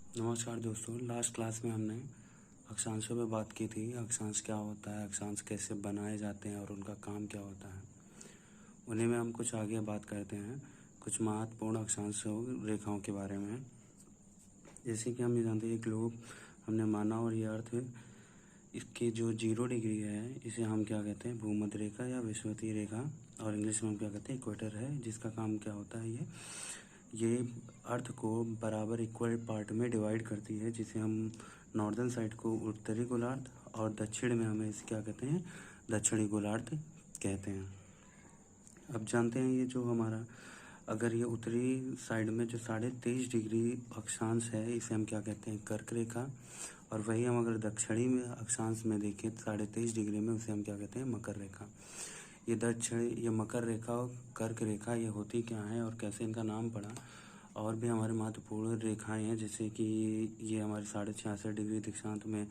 नमस्कार दोस्तों। Last class में हमने अक्षांशों पे बात की थी। अक्षांश क्या होता है, अक्षांश कैसे बनाए जाते हैं और उनका काम क्या होता है, उन्हीं में हम कुछ आगे बात करते हैं, कुछ महत्वपूर्ण अक्षांशों रेखाओं के बारे में। जैसे कि हम ये जानते हैं, ग्लोब हमने माना और ये अर्थ, इसकी जो 0 डिग्री है इसे हम क्या कहते हैं, भूमध्य रेखा या विषुवतीय रेखा, और इंग्लिश में हम क्या कहते हैं, इक्वेटर है, जिसका काम क्या होता है, ये अर्थ को बराबर इक्वल पार्ट में डिवाइड करती है, जिसे हम नॉर्दर्न साइड को उत्तरी गोलार्ध और दक्षिण में हमें इसे क्या कहते हैं, दक्षिणी गोलार्ध कहते हैं। अब जानते हैं ये जो हमारा, अगर ये उत्तरी साइड में जो 23.5 डिग्री अक्षांश है, इसे हम क्या कहते हैं, कर्क रेखा। और वही हम अगर दक्षिणी में अक्षांश में देखें 23.5 डिग्री में, उसे हम क्या कहते हैं, मकर रेखा। ये मकर रेखा और कर्क रेखा ये होती क्या है और कैसे इनका नाम पड़ा। और भी हमारे महत्वपूर्ण रेखाएं हैं, जैसे कि ये हमारे 66.5 डिग्री दिशांत में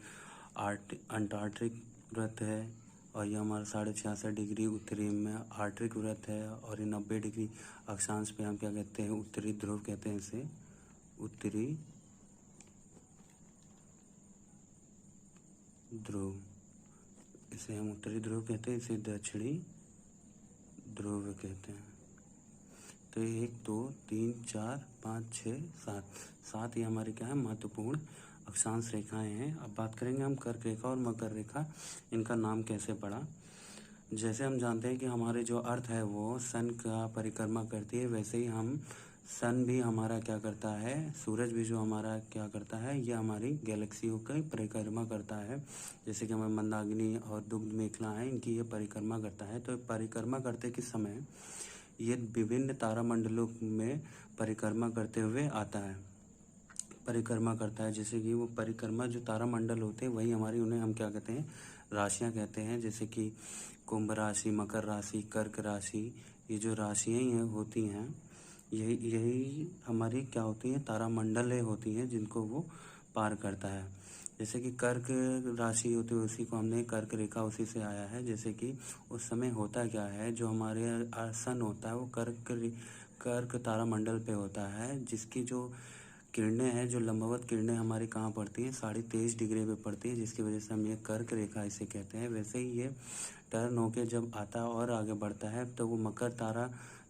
अंटार्कटिक वृत्त है, और ये हमारा 66.5 डिग्री उत्तरी में आर्कटिक वृत्त है, और ये 90 डिग्री अक्षांश पे हम क्या कहते हैं, उत्तरी ध्रुव कहते हैं इसे, उत्तरी ध्रुव। इसे हम उत्तरी ध्रुव कहते हैं, इसे दक्षिणी ध्रुव कहते हैं। तो 1 2 3 4 5 6 7 ये हमारे क्या है, महत्वपूर्ण अक्षांश रेखाएं हैं। अब बात करेंगे हम कर्क रेखा और मकर रेखा, इनका नाम कैसे पड़ा। जैसे हम जानते हैं कि हमारे जो अर्थ है वो सन का परिक्रमा करती है, वैसे ही हम सन भी हमारा क्या करता है, सूरज भी जो हमारा क्या करता है, ये हमारी गैलेक्सियों की परिक्रमा करता है। जैसे कि हमें मंदाकिनी और दुग्ध मेखला है, इनकी ये परिक्रमा करता है। तो परिक्रमा करते के समय ये विभिन्न तारामंडलों में परिक्रमा करते हुए आता है, परिक्रमा करता है। जैसे कि वो परिक्रमा जो तारामंडल होते हैं वही हमारी, उन्हें हम क्या कहते हैं, राशियां कहते हैं। जैसे कि कुंभ राशि, मकर राशि, कर्क राशि, ये जो राशियां हैं होती हैं, यही हमारी क्या होती हैं, तारामंडल होती हैं, जिनको वो पार करता है। जैसे कि कर्क राशि होती है, उसी को हमने कर्क रेखा उसी से आया है। जैसे कि उस समय होता क्या है, जो हमारे सन होता है वो कर्क तारामंडल पे होता है, जिसकी जो किरणें हैं, जो लंबवत किरणें हमारी कहाँ पड़ती हैं, 23.5 डिग्री पे पड़ती है, जिसकी वजह से हम ये कर्क रेखा इसे कहते हैं। वैसे ही ये टर्न होके जब आता है और आगे बढ़ता है, तो वो मकर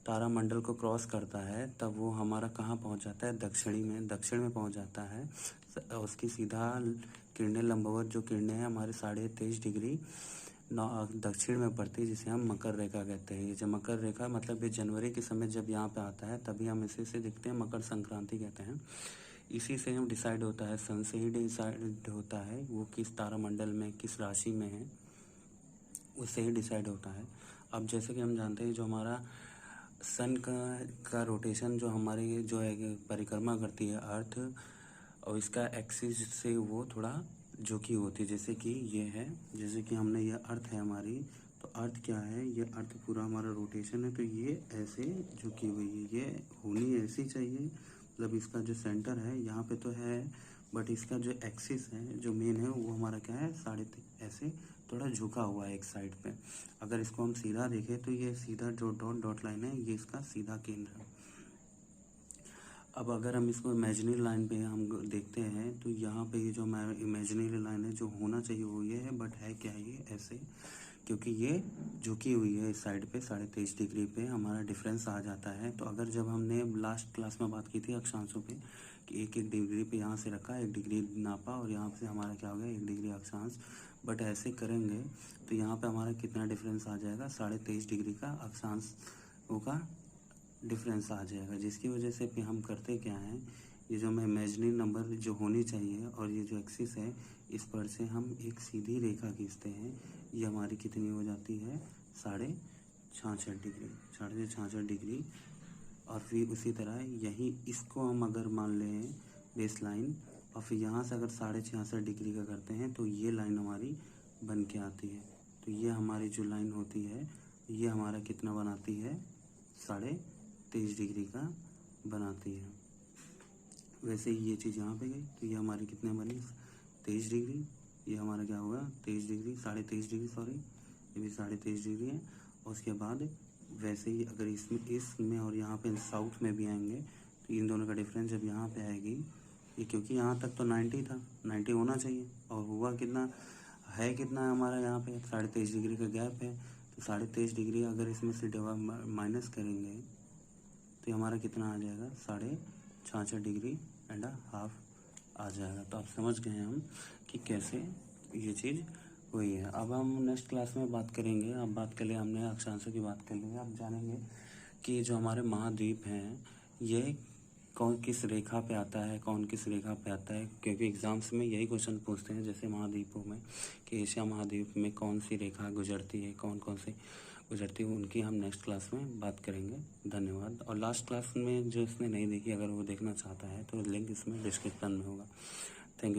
तारामंडल को क्रॉस करता है, तब वो हमारा कहाँ पहुँच जाता है, दक्षिण में पहुँच जाता है। उसकी सीधा किरणें, लंबवत जो किरणें हैं हमारे 23.5 डिग्री दक्षिण में पड़ती है, जिसे हम मकर रेखा कहते हैं। ये जो मकर रेखा मतलब ये जनवरी के समय जब यहाँ पे आता है, तभी हम इसे दिखते हैं, मकर संक्रांति कहते हैं। इसी से हम डिसाइड होता है, सन से ही डिसाइड होता है वो किस तारामंडल में, किस राशि में है, उससे ही डिसाइड होता है। अब जैसे कि हम जानते हैं, जो हमारा सन का रोटेशन जो हमारी जो है परिक्रमा करती है अर्थ, और इसका एक्सिस से वो थोड़ा झुकी होती है। जैसे कि ये है, जैसे कि हमने ये अर्थ है हमारी, तो अर्थ क्या है, ये अर्थ पूरा हमारा रोटेशन है, तो ये ऐसे झुकी हुई है, ये होनी ऐसी चाहिए। मतलब इसका जो सेंटर है यहाँ पे तो है, बट इसका जो एक्सिस है, जो मेन है, वो हमारा क्या है, ऐसे थोड़ा झुका हुआ है एक साइड पे। अगर इसको हम सीधा देखें तो ये सीधा जो डॉट लाइन है, ये इसका सीधा केंद्र है। अब अगर हम इसको इमेजिनरी लाइन पे हम देखते हैं, तो यहाँ पे ये जो हमारा इमेजिनरी लाइन है, जो होना चाहिए वो ये है, बट है क्या, ये ऐसे, क्योंकि ये झुकी हुई है इस साइड पे 23.5 डिग्री पे, हमारा डिफरेंस आ जाता है। तो अगर जब हमने लास्ट क्लास में बात की थी अक्षांशों पे, कि 1-1 डिग्री पे यहाँ से रखा, 1 डिग्री नापा, और यहाँ से हमारा क्या हो गया, 1 डिग्री अक्षांश। बट ऐसे करेंगे तो यहाँ पे हमारा कितना डिफरेंस आ जाएगा, 23.5 डिग्री का अक्षांश होगा, डिफरेंस आ जाएगा। जिसकी वजह से फिर हम करते क्या हैं, ये जो हमें इमेजिनरी नंबर जो होनी चाहिए और ये जो एक्सिस है, इस पर से हम एक सीधी रेखा खींचते हैं। ये हमारी कितनी हो जाती है, 66.5 डिग्री। और फिर उसी तरह यही इसको हम अगर मान लें बेस लाइन, और फिर यहाँ से अगर 66.5 डिग्री का करते हैं, तो ये लाइन हमारी बन के आती है। तो ये हमारी जो लाइन होती है, ये हमारा कितना बनाती है, 23.5 डिग्री का बनाती है। वैसे ही ये चीज़ यहाँ पे गई, तो ये हमारी कितने बनी, 23 डिग्री। ये हमारा क्या होगा, 23 डिग्री, 23.5 डिग्री, सॉरी, ये भी 23.5 डिग्री है। और उसके बाद वैसे ही अगर इसमें और यहाँ पे साउथ में भी आएंगे, तो इन दोनों का डिफरेंस जब यहाँ पे आएगी, ये क्योंकि यहाँ तक तो 90 था, 90 होना चाहिए, और हुआ कितना है, कितना है हमारा यहाँ पे 23.5 डिग्री का गैप है। तो 23.5 डिग्री अगर इसमें से माइनस करेंगे तो हमारा कितना आ जाएगा, 66.5 डिग्री एंड हाफ आ जाएगा। तो आप समझ गए हम कि कैसे ये चीज़ हुई है। अब हम नेक्स्ट क्लास में बात करेंगे। अब बात कर लिया हमने, अक्षांशों की बात कर ली। अब जानेंगे कि जो हमारे महाद्वीप हैं ये कौन किस रेखा पे आता है, कौन किस रेखा पे आता है, क्योंकि एग्ज़ाम्स में यही क्वेश्चन पूछते हैं जैसे महाद्वीपों में कि एशिया महाद्वीप में कौन सी रेखा गुजरती है, कौन कौन सी गुजरती है, उनकी हम नेक्स्ट क्लास में बात करेंगे। धन्यवाद। और लास्ट क्लास में जो इसने नहीं देखी, अगर वो देखना चाहता है तो लिंक इसमें डिस्क्रिप्शन में होगा।